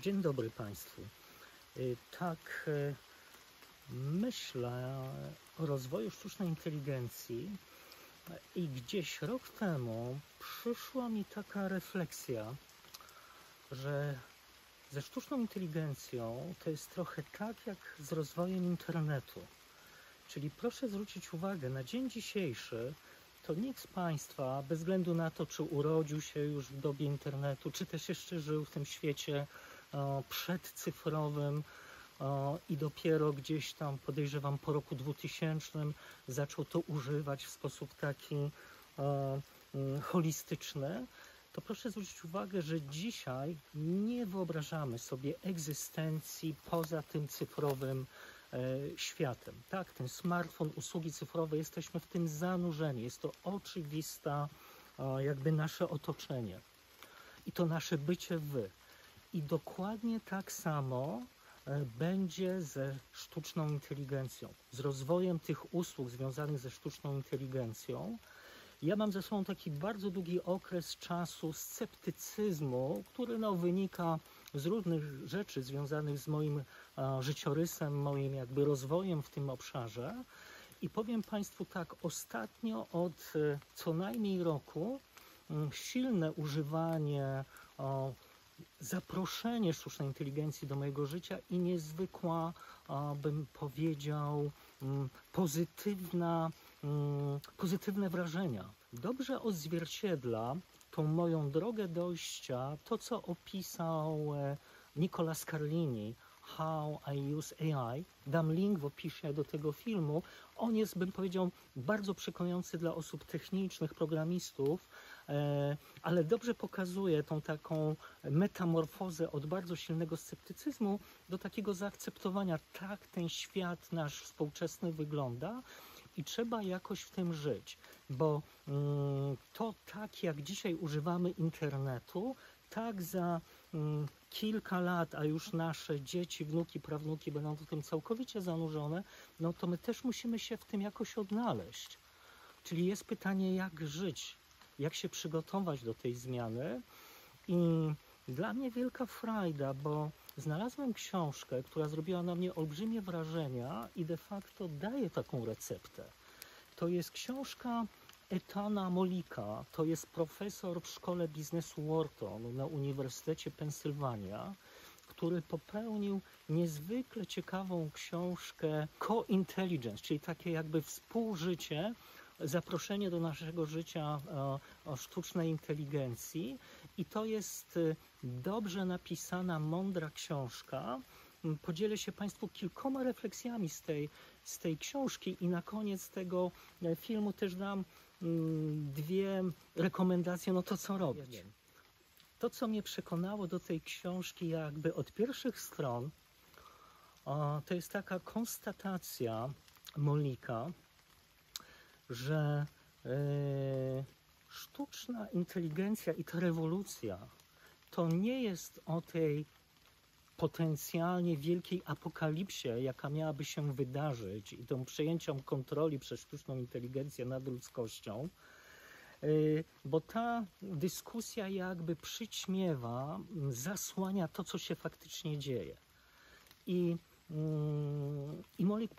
Dzień dobry Państwu. Tak myślę o rozwoju sztucznej inteligencji i gdzieś rok temu przyszła mi taka refleksja, że ze sztuczną inteligencją to jest trochę tak jak z rozwojem internetu. Czyli proszę zwrócić uwagę, na dzień dzisiejszy to nikt z Państwa, bez względu na to, czy urodził się już w dobie internetu, czy też jeszcze żył w tym świecie przedcyfrowym i dopiero gdzieś tam, podejrzewam, po roku 2000 zaczął to używać w sposób taki holistyczny, to proszę zwrócić uwagę, że dzisiaj nie wyobrażamy sobie egzystencji poza tym cyfrowym światem. Tak, ten smartfon, usługi cyfrowe, jesteśmy w tym zanurzeni. Jest to oczywista jakby nasze otoczenie i to nasze bycie wy. I dokładnie tak samo będzie ze sztuczną inteligencją, z rozwojem tych usług związanych ze sztuczną inteligencją. Ja mam ze sobą taki bardzo długi okres czasu sceptycyzmu, który wynika z różnych rzeczy związanych z moim życiorysem, moim jakby rozwojem w tym obszarze. I powiem Państwu tak, ostatnio od co najmniej roku silne używanie, zaproszenie sztucznej inteligencji do mojego życia i niezwykła, bym powiedział, pozytywne wrażenia. Dobrze odzwierciedla tą moją drogę dojścia to, co opisał Nicola Scarlini, How I Use AI. Dam link w opisie do tego filmu. On jest, bym powiedział, bardzo przekonujący dla osób technicznych, programistów, ale dobrze pokazuje tą taką metamorfozę od bardzo silnego sceptycyzmu do takiego zaakceptowania. Tak ten świat nasz współczesny wygląda i trzeba jakoś w tym żyć, bo to tak jak dzisiaj używamy internetu, tak za kilka lat, a już nasze dzieci, wnuki, prawnuki będą w tym całkowicie zanurzone, no to my też musimy się w tym jakoś odnaleźć. Czyli jest pytanie, jak żyć, jak się przygotować do tej zmiany. I dla mnie wielka frajda, bo znalazłem książkę, która zrobiła na mnie olbrzymie wrażenia i de facto daje taką receptę. To jest książka Ethana Mollika, to jest profesor w Szkole Biznesu Wharton na Uniwersytecie Pensylwania, który popełnił niezwykle ciekawą książkę Co-Intelligence, czyli takie jakby współżycie, zaproszenie do naszego życia o sztucznej inteligencji. I to jest dobrze napisana, mądra książka. Podzielę się Państwu kilkoma refleksjami z tej książki i na koniec tego filmu też dam dwie rekomendacje, no to co robić. To, co mnie przekonało do tej książki jakby od pierwszych stron, to jest taka konstatacja Mollika, że sztuczna inteligencja i ta rewolucja to nie jest o tej potencjalnie wielkiej apokalipsie, jaka miałaby się wydarzyć i tą przejęciem kontroli przez sztuczną inteligencję nad ludzkością, bo ta dyskusja jakby przyćmiewa, zasłania to, co się faktycznie dzieje. I Mollik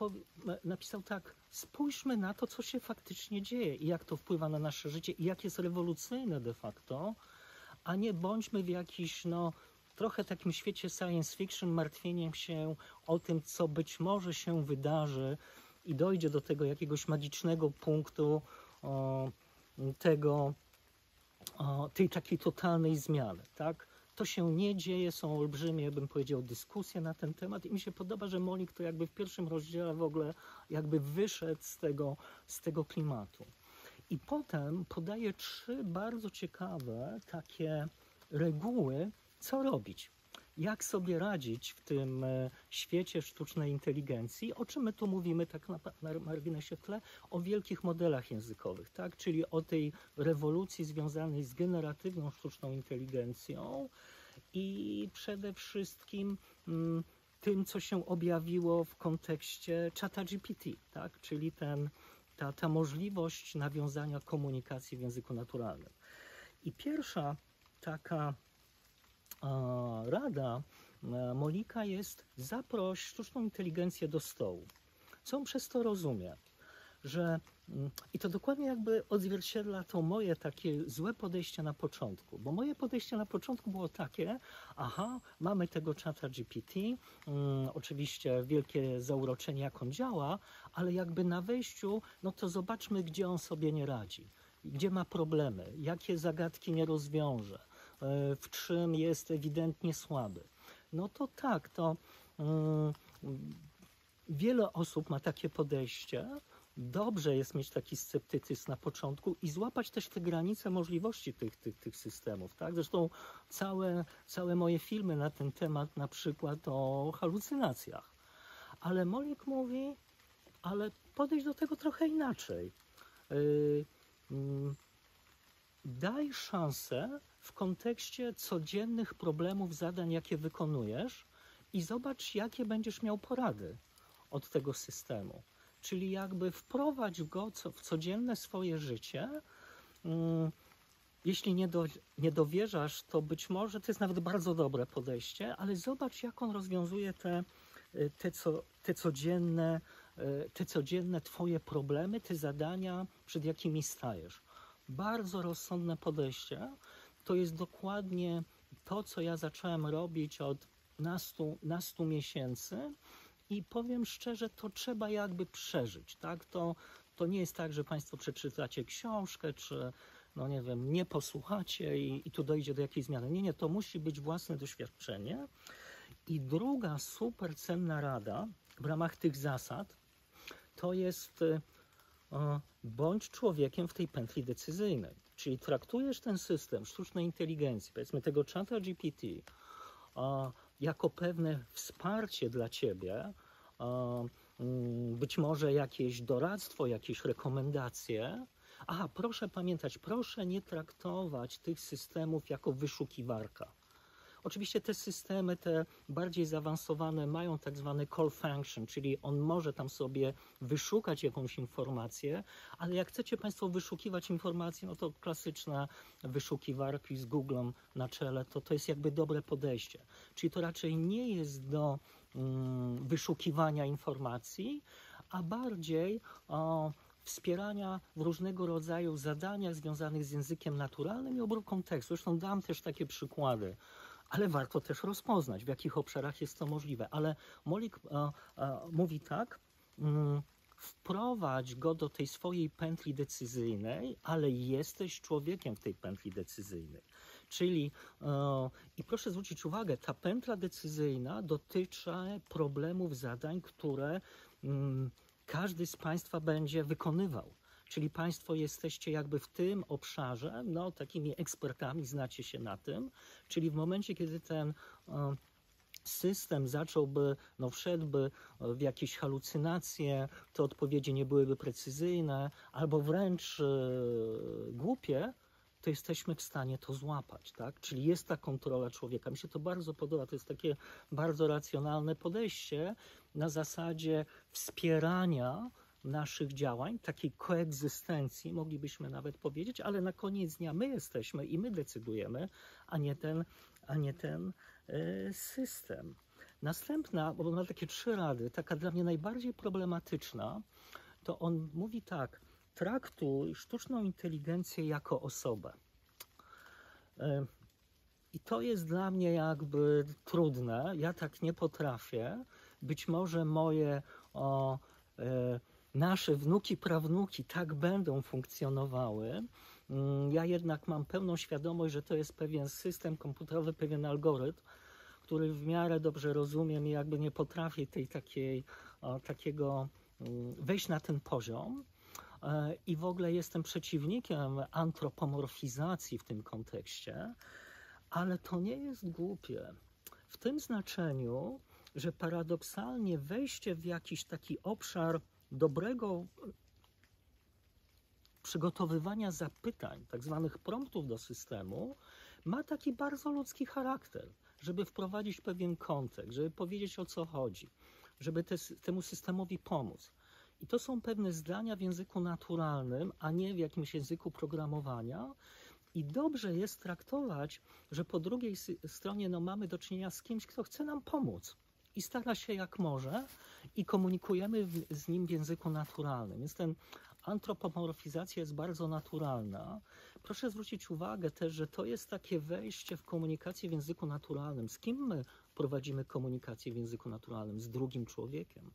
napisał tak, spójrzmy na to, co się faktycznie dzieje i jak to wpływa na nasze życie i jak jest rewolucyjne de facto, a nie bądźmy w jakiś, trochę takim świecie science fiction, martwieniem się o tym, co być może się wydarzy i dojdzie do tego jakiegoś magicznego punktu tej takiej totalnej zmiany, tak? To się nie dzieje, są olbrzymie, bym powiedział, dyskusje na ten temat i mi się podoba, że Mollik to jakby w pierwszym rozdziale w ogóle jakby wyszedł z tego klimatu. I potem podaje 3 bardzo ciekawe takie reguły, co robić. Jak sobie radzić w tym świecie sztucznej inteligencji, o czym my tu mówimy tak na marginesie w tle, o wielkich modelach językowych, tak? Czyli o tej rewolucji związanej z generatywną sztuczną inteligencją i przede wszystkim tym, co się objawiło w kontekście ChatGPT, tak? Czyli ta możliwość nawiązania komunikacji w języku naturalnym. I pierwsza taka rada Molika jest: zaproś sztuczną inteligencję do stołu. Co on przez to rozumie? Że, i to dokładnie jakby odzwierciedla to moje takie złe podejście na początku, bo moje podejście na początku było takie: aha, mamy tego czata GPT, oczywiście wielkie zauroczenie, jak on działa, ale jakby na wejściu, no to zobaczmy, gdzie on sobie nie radzi, gdzie ma problemy, jakie zagadki nie rozwiąże, w czym jest ewidentnie słaby. No to tak, to wiele osób ma takie podejście. Dobrze jest mieć taki sceptycyzm na początku i złapać też te granice możliwości tych systemów. Tak? Zresztą całe moje filmy na ten temat, na przykład o halucynacjach. Ale Molik mówi, ale podejdź do tego trochę inaczej. Daj szansę w kontekście codziennych problemów, zadań, jakie wykonujesz, i zobacz, jakie będziesz miał porady od tego systemu. Czyli jakby wprowadź go w codzienne swoje życie. Jeśli nie dowierzasz, to być może to jest nawet bardzo dobre podejście, ale zobacz, jak on rozwiązuje te codzienne twoje problemy, te zadania, przed jakimi stajesz. Bardzo rozsądne podejście. To jest dokładnie to, co ja zacząłem robić od nastu miesięcy. I powiem szczerze, to trzeba jakby przeżyć, tak? To nie jest tak, że Państwo przeczytacie książkę, czy no nie wiem, nie posłuchacie i tu dojdzie do jakiejś zmiany. Nie, to musi być własne doświadczenie. I druga super cenna rada w ramach tych zasad to jest: bądź człowiekiem w tej pętli decyzyjnej. Czyli traktujesz ten system sztucznej inteligencji, powiedzmy tego czata GPT, jako pewne wsparcie dla ciebie, być może jakieś doradztwo, jakieś rekomendacje. Aha, proszę pamiętać, proszę nie traktować tych systemów jako wyszukiwarka. Oczywiście te systemy, te bardziej zaawansowane, mają tak zwany call function, czyli on może tam sobie wyszukać jakąś informację, ale jak chcecie Państwo wyszukiwać informacje, no to klasyczne wyszukiwarki z Googlem na czele, to jest jakby dobre podejście. Czyli to raczej nie jest do wyszukiwania informacji, a bardziej wspierania w różnego rodzaju zadaniach związanych z językiem naturalnym i obróbką tekstu. Zresztą dam też takie przykłady. Ale warto też rozpoznać, w jakich obszarach jest to możliwe. Ale Molik mówi tak: wprowadź go do tej swojej pętli decyzyjnej, ale jesteś człowiekiem w tej pętli decyzyjnej. Czyli, i proszę zwrócić uwagę, ta pętla decyzyjna dotyczy problemów, zadań, które każdy z Państwa będzie wykonywał. Czyli Państwo jesteście jakby w tym obszarze, no takimi ekspertami, znacie się na tym, czyli w momencie, kiedy ten system zacząłby, no wszedłby w jakieś halucynacje, te odpowiedzi nie byłyby precyzyjne, albo wręcz głupie, to jesteśmy w stanie to złapać, tak? Czyli jest ta kontrola człowieka. Mi się to bardzo podoba, to jest takie bardzo racjonalne podejście na zasadzie wspierania naszych działań, takiej koegzystencji, moglibyśmy nawet powiedzieć, ale na koniec dnia my jesteśmy i my decydujemy, a nie ten system. Następna, bo on ma takie 3 rady, taka dla mnie najbardziej problematyczna, to on mówi tak: traktuj sztuczną inteligencję jako osobę. I to jest dla mnie jakby trudne, ja tak nie potrafię. Być może nasze wnuki, prawnuki tak będą funkcjonowały. Ja jednak mam pełną świadomość, że to jest pewien system komputerowy, pewien algorytm, który w miarę dobrze rozumiem i jakby nie potrafię takiego wejść na ten poziom. I w ogóle jestem przeciwnikiem antropomorfizacji w tym kontekście, ale to nie jest głupie. W tym znaczeniu, że paradoksalnie wejście w jakiś taki obszar dobrego przygotowywania zapytań, tak zwanych promptów do systemu, ma taki bardzo ludzki charakter, żeby wprowadzić pewien kontekst, żeby powiedzieć, o co chodzi, żeby temu systemowi pomóc. I to są pewne zdania w języku naturalnym, a nie w jakimś języku programowania. I dobrze jest traktować, że po drugiej stronie mamy do czynienia z kimś, kto chce nam pomóc i stara się jak może i komunikujemy z nim w języku naturalnym. Więc ten antropomorfizacja jest bardzo naturalna. Proszę zwrócić uwagę też, że to jest takie wejście w komunikację w języku naturalnym. Z kim my prowadzimy komunikację w języku naturalnym? Z drugim człowiekiem.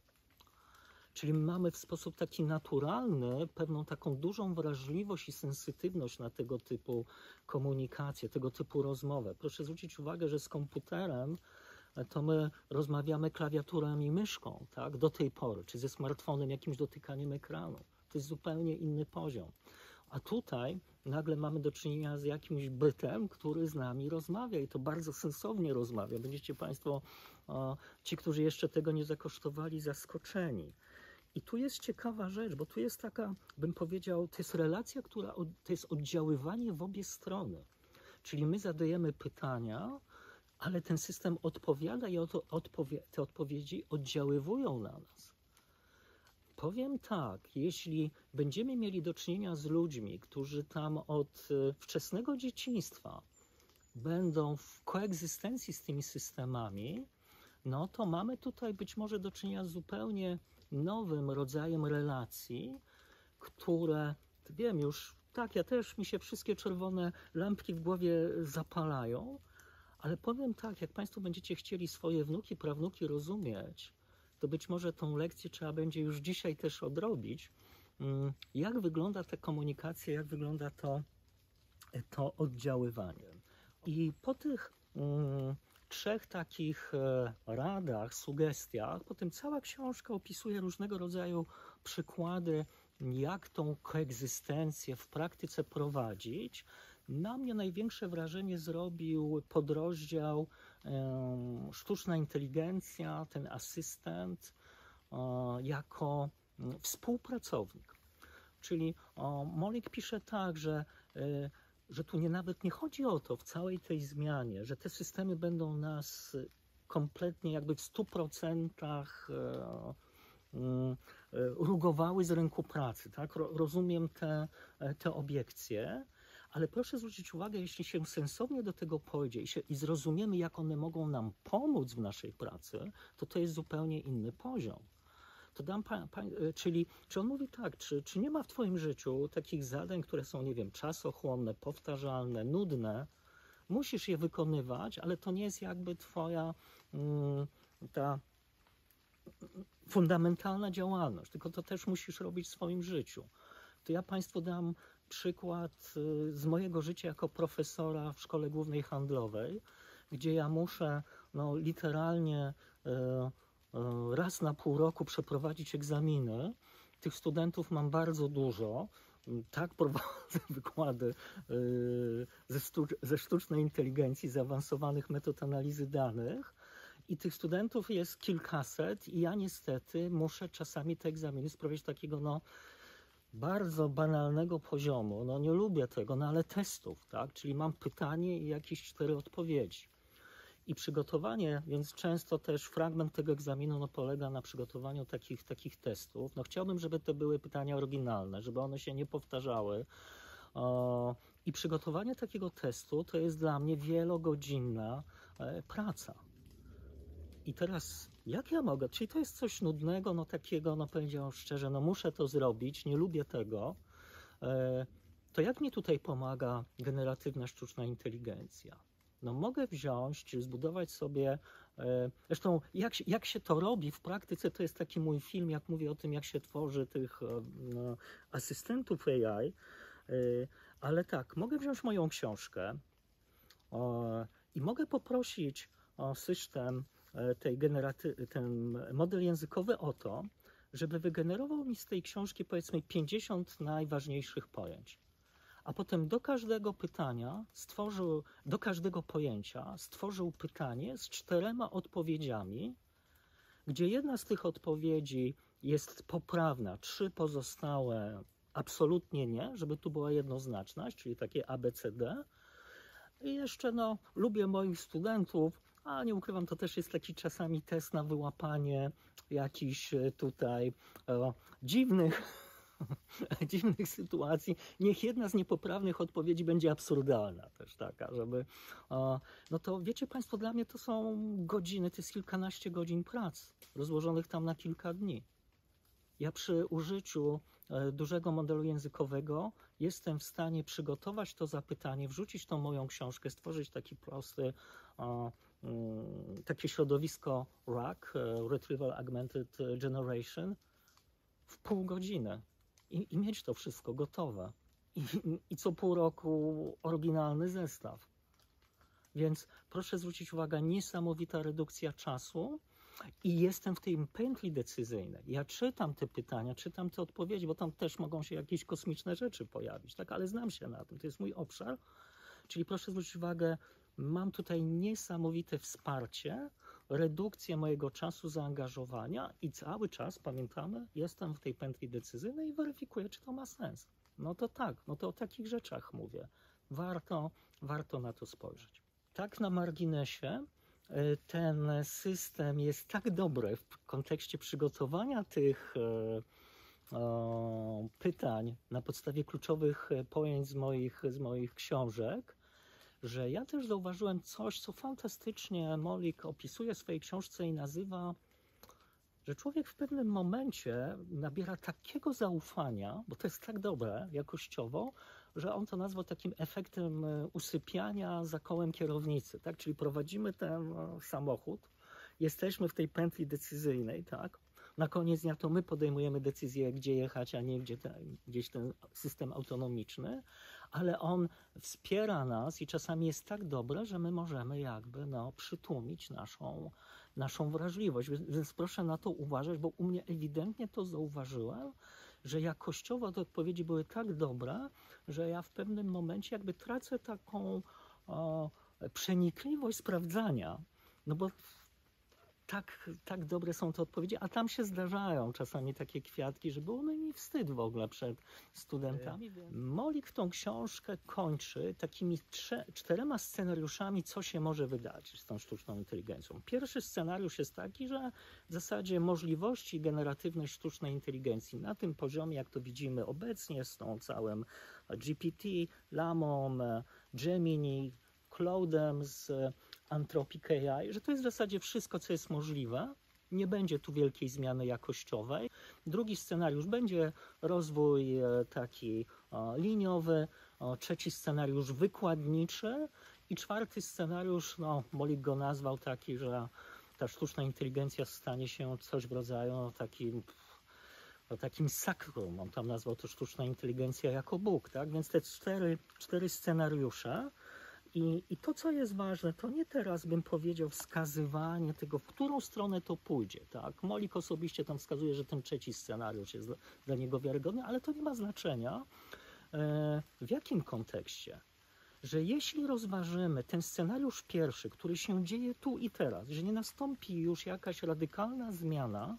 Czyli mamy w sposób taki naturalny pewną taką dużą wrażliwość i sensytywność na tego typu komunikację, tego typu rozmowę. Proszę zwrócić uwagę, że z komputerem to my rozmawiamy klawiaturą i myszką, tak, do tej pory, czy ze smartfonem, jakimś dotykaniem ekranu. To jest zupełnie inny poziom. A tutaj nagle mamy do czynienia z jakimś bytem, który z nami rozmawia i to bardzo sensownie rozmawia. Będziecie Państwo, ci, którzy jeszcze tego nie zakosztowali, zaskoczeni. I tu jest ciekawa rzecz, bo tu jest taka, bym powiedział, to jest relacja, to jest oddziaływanie w obie strony. Czyli my zadajemy pytania, ale ten system odpowiada i te odpowiedzi oddziaływują na nas. Powiem tak, jeśli będziemy mieli do czynienia z ludźmi, którzy tam od wczesnego dzieciństwa będą w koegzystencji z tymi systemami, no to mamy tutaj być może do czynienia z zupełnie nowym rodzajem relacji, które, wiem już, tak, ja też, mi się wszystkie czerwone lampki w głowie zapalają, ale powiem tak, jak Państwo będziecie chcieli swoje wnuki, prawnuki rozumieć, to być może tą lekcję trzeba będzie już dzisiaj też odrobić, jak wygląda ta komunikacja, jak wygląda to oddziaływanie. I po tych trzech takich radach, sugestiach, potem cała książka opisuje różnego rodzaju przykłady, jak tą koegzystencję w praktyce prowadzić. Na mnie największe wrażenie zrobił podrozdział sztuczna inteligencja, ten asystent jako współpracownik. Czyli Molik pisze tak, że tu nawet nie chodzi o to w całej tej zmianie, że te systemy będą nas kompletnie jakby w 100% rugowały z rynku pracy. Tak? Rozumiem te obiekcje, ale proszę zwrócić uwagę, jeśli się sensownie do tego podejdzie i zrozumiemy, jak one mogą nam pomóc w naszej pracy, to jest zupełnie inny poziom. To czyli on mówi tak, czy nie ma w Twoim życiu takich zadań, które są, nie wiem, czasochłonne, powtarzalne, nudne, musisz je wykonywać, ale to nie jest jakby Twoja ta fundamentalna działalność, tylko to też musisz robić w swoim życiu. To ja Państwu dam przykład z mojego życia jako profesora w Szkole Głównej Handlowej, gdzie ja muszę literalnie raz na pół roku przeprowadzić egzaminy. Tych studentów mam bardzo dużo. Tak, prowadzę wykłady ze sztucznej inteligencji, zaawansowanych metod analizy danych i tych studentów jest kilkaset i ja niestety muszę czasami te egzaminy sprawiać takiego bardzo banalnego poziomu. Nie lubię tego, ale testów, tak? Czyli mam pytanie i jakieś 4 odpowiedzi. I przygotowanie, więc często też fragment tego egzaminu polega na przygotowaniu takich testów. Chciałbym, żeby to były pytania oryginalne, żeby one się nie powtarzały. I przygotowanie takiego testu to jest dla mnie wielogodzinna praca. I teraz, jak ja mogę? Czyli to jest coś nudnego, takiego, powiedział szczerze, muszę to zrobić, nie lubię tego. To jak mi tutaj pomaga generatywna sztuczna inteligencja? Mogę wziąć, czy zbudować sobie, zresztą jak się to robi w praktyce, to jest taki mój film, jak mówię o tym, jak się tworzy tych asystentów AI, ale tak, mogę wziąć moją książkę i mogę poprosić system, ten model językowy o to, żeby wygenerował mi z tej książki powiedzmy 50 najważniejszych pojęć. A potem do każdego pytania do każdego pojęcia stworzył pytanie z 4 odpowiedziami, gdzie jedna z tych odpowiedzi jest poprawna, 3 pozostałe absolutnie nie, żeby tu była jednoznaczność, czyli takie A, B, C, D. I jeszcze lubię moich studentów, a nie ukrywam, to też jest taki czasami test na wyłapanie jakichś tutaj dziwnych dziwnych sytuacji, niech jedna z niepoprawnych odpowiedzi będzie absurdalna też taka, żeby... No to wiecie Państwo, dla mnie to są godziny, to jest kilkanaście godzin pracy, rozłożonych tam na kilka dni. Ja przy użyciu dużego modelu językowego jestem w stanie przygotować to zapytanie, wrzucić tą moją książkę, stworzyć taki prosty, takie środowisko RAG, Retrieval Augmented Generation, w pół godziny i mieć to wszystko gotowe. I co pół roku oryginalny zestaw. Więc proszę zwrócić uwagę, niesamowita redukcja czasu i jestem w tej pętli decyzyjnej. Ja czytam te pytania, czytam te odpowiedzi, bo tam też mogą się jakieś kosmiczne rzeczy pojawić, tak? Ale znam się na tym, to jest mój obszar. Czyli proszę zwrócić uwagę, mam tutaj niesamowite wsparcie, redukcję mojego czasu zaangażowania i cały czas, pamiętamy, jestem w tej pętli decyzyjnej i weryfikuję, czy to ma sens. No to tak, no to o takich rzeczach mówię. Warto na to spojrzeć. Tak na marginesie, ten system jest tak dobry w kontekście przygotowania tych pytań na podstawie kluczowych pojęć z moich książek, że ja też zauważyłem coś, co fantastycznie Molik opisuje w swojej książce i nazywa, że człowiek w pewnym momencie nabiera takiego zaufania, bo to jest tak dobre jakościowo, że on to nazwał takim efektem usypiania za kołem kierownicy, tak? Czyli prowadzimy ten samochód, jesteśmy w tej pętli decyzyjnej, tak? Na koniec dnia to my podejmujemy decyzję, gdzie jechać, a nie gdzieś ten system autonomiczny, ale on wspiera nas i czasami jest tak dobre, że my możemy jakby przytłumić naszą wrażliwość. Więc proszę na to uważać, bo u mnie ewidentnie to zauważyłem, że jakościowo te odpowiedzi były tak dobre, że ja w pewnym momencie jakby tracę taką przenikliwość sprawdzania, no bo tak dobre są te odpowiedzi, a tam się zdarzają czasami takie kwiatki, że było mi wstyd w ogóle przed studentami. Molik tą książkę kończy takimi 4 scenariuszami, co się może wydarzyć z tą sztuczną inteligencją. Pierwszy scenariusz jest taki, że w zasadzie możliwości generatywnej sztucznej inteligencji na tym poziomie, jak to widzimy obecnie z tą całym GPT, Lamą, Gemini, Cloudem z Anthropic AI, że to jest w zasadzie wszystko, co jest możliwe. Nie będzie tu wielkiej zmiany jakościowej. Drugi scenariusz będzie rozwój taki liniowy. Trzeci scenariusz wykładniczy. I czwarty scenariusz, Molik go nazwał taki, że ta sztuczna inteligencja stanie się coś w rodzaju takim sakrum. On tam nazwał to sztuczna inteligencja jako Bóg, tak? Więc te cztery scenariusze. I to, co jest ważne, to nie teraz bym powiedział wskazywanie tego, w którą stronę to pójdzie. Tak? Molik osobiście tam wskazuje, że ten trzeci scenariusz jest dla niego wiarygodny, ale to nie ma znaczenia w jakim kontekście. Że jeśli rozważymy ten scenariusz pierwszy, który się dzieje tu i teraz, że nie nastąpi już jakaś radykalna zmiana,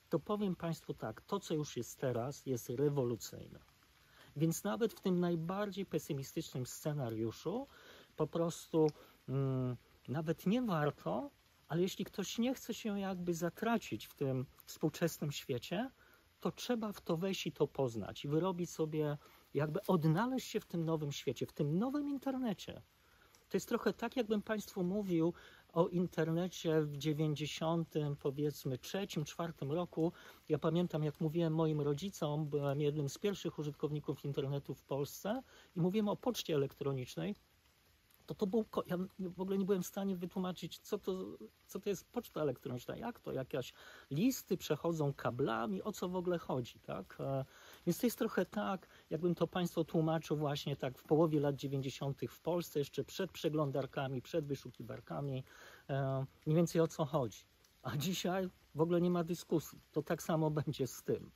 to powiem Państwu tak, to co już jest teraz jest rewolucyjne. Więc nawet w tym najbardziej pesymistycznym scenariuszu po prostu nawet nie warto, ale jeśli ktoś nie chce się jakby zatracić w tym współczesnym świecie, to trzeba w to wejść i to poznać i wyrobić sobie, jakby odnaleźć się w tym nowym świecie, w tym nowym internecie. To jest trochę tak, jakbym Państwu mówił o internecie w 90, powiedzmy, 3-4 roku. Ja pamiętam, jak mówiłem moim rodzicom, byłem jednym z pierwszych użytkowników internetu w Polsce i mówiłem o poczcie elektronicznej. To był, ja w ogóle nie byłem w stanie wytłumaczyć, co to jest poczta elektroniczna, jak to, jakieś listy przechodzą kablami, o co w ogóle chodzi, tak? Więc to jest trochę tak, jakbym to Państwu tłumaczył właśnie tak w połowie lat 90. w Polsce, jeszcze przed przeglądarkami, przed wyszukiwarkami, mniej więcej o co chodzi. A dzisiaj w ogóle nie ma dyskusji. To tak samo będzie z tym.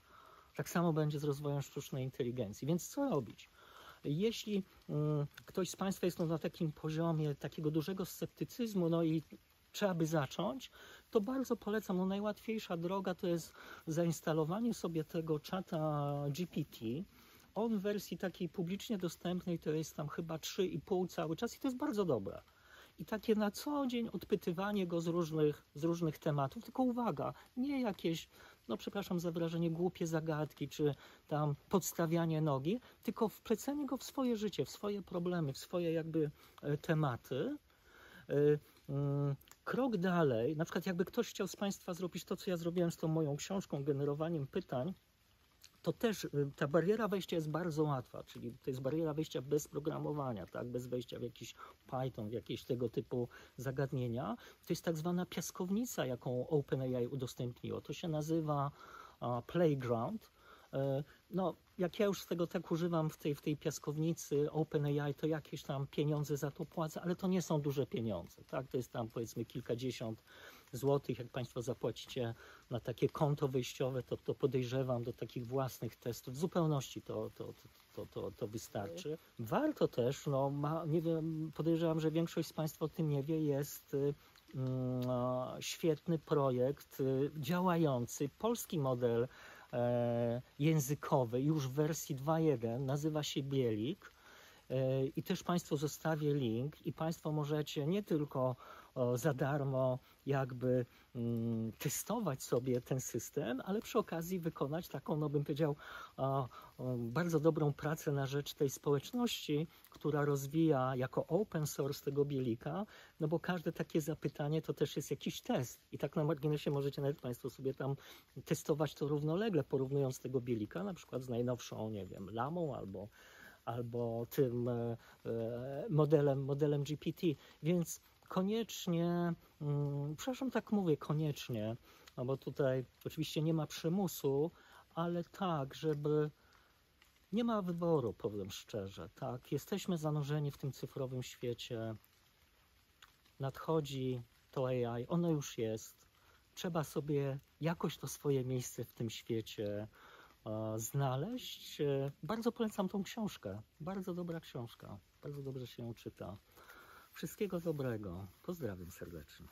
Tak samo będzie z rozwojem sztucznej inteligencji. Więc co robić? Jeśli ktoś z Państwa jest na takim poziomie takiego dużego sceptycyzmu, i trzeba by zacząć, to bardzo polecam. Najłatwiejsza droga to jest zainstalowanie sobie tego czata GPT. On w wersji takiej publicznie dostępnej to jest tam chyba 3,5 cały czas i to jest bardzo dobre. i takie na co dzień odpytywanie go z różnych tematów, tylko uwaga, nie jakieś, no przepraszam za wyrażenie, głupie zagadki, czy tam podstawianie nogi, tylko wplecenie go w swoje życie, w swoje problemy, w swoje jakby tematy. Krok dalej, na przykład jakby ktoś chciał z Państwa zrobić to, co ja zrobiłem z tą moją książką, generowaniem pytań, to też ta bariera wejścia jest bardzo łatwa, czyli to jest bariera wejścia bez programowania, tak? Bez wejścia w jakiś Python, w jakieś tego typu zagadnienia. To jest tak zwana piaskownica, jaką OpenAI udostępniło. To się nazywa Playground. No, jak ja już z tego tak używam w tej piaskownicy OpenAI, to jakieś tam pieniądze za to płacę, ale to nie są duże pieniądze, tak? To jest tam powiedzmy kilkadziesiąt złotych. Jak Państwo zapłacicie na takie konto wyjściowe, to podejrzewam do takich własnych testów w zupełności to wystarczy. Warto też, no, nie wiem, podejrzewam, że większość z Państwa o tym nie wie, jest świetny projekt działający, polski model językowy, już w wersji 2.1, nazywa się Bielik. I też Państwu zostawię link i Państwo możecie nie tylko za darmo jakby testować sobie ten system, ale przy okazji wykonać taką, no bym powiedział, bardzo dobrą pracę na rzecz tej społeczności, która rozwija jako open source tego Bielika, no bo każde takie zapytanie to też jest jakiś test i tak na marginesie możecie nawet Państwo sobie tam testować to równolegle, porównując tego Bielika na przykład z najnowszą, nie wiem, Lamą albo tym modelem GPT, więc koniecznie, przepraszam, tak mówię, koniecznie, no bo tutaj oczywiście nie ma przymusu, ale tak, żeby nie ma wyboru, powiem szczerze, tak, jesteśmy zanurzeni w tym cyfrowym świecie, nadchodzi to AI, ono już jest, trzeba sobie jakoś to swoje miejsce w tym świecie znaleźć. Bardzo polecam tą książkę. Bardzo dobra książka. Bardzo dobrze się ją czyta. Wszystkiego dobrego. Pozdrawiam serdecznie.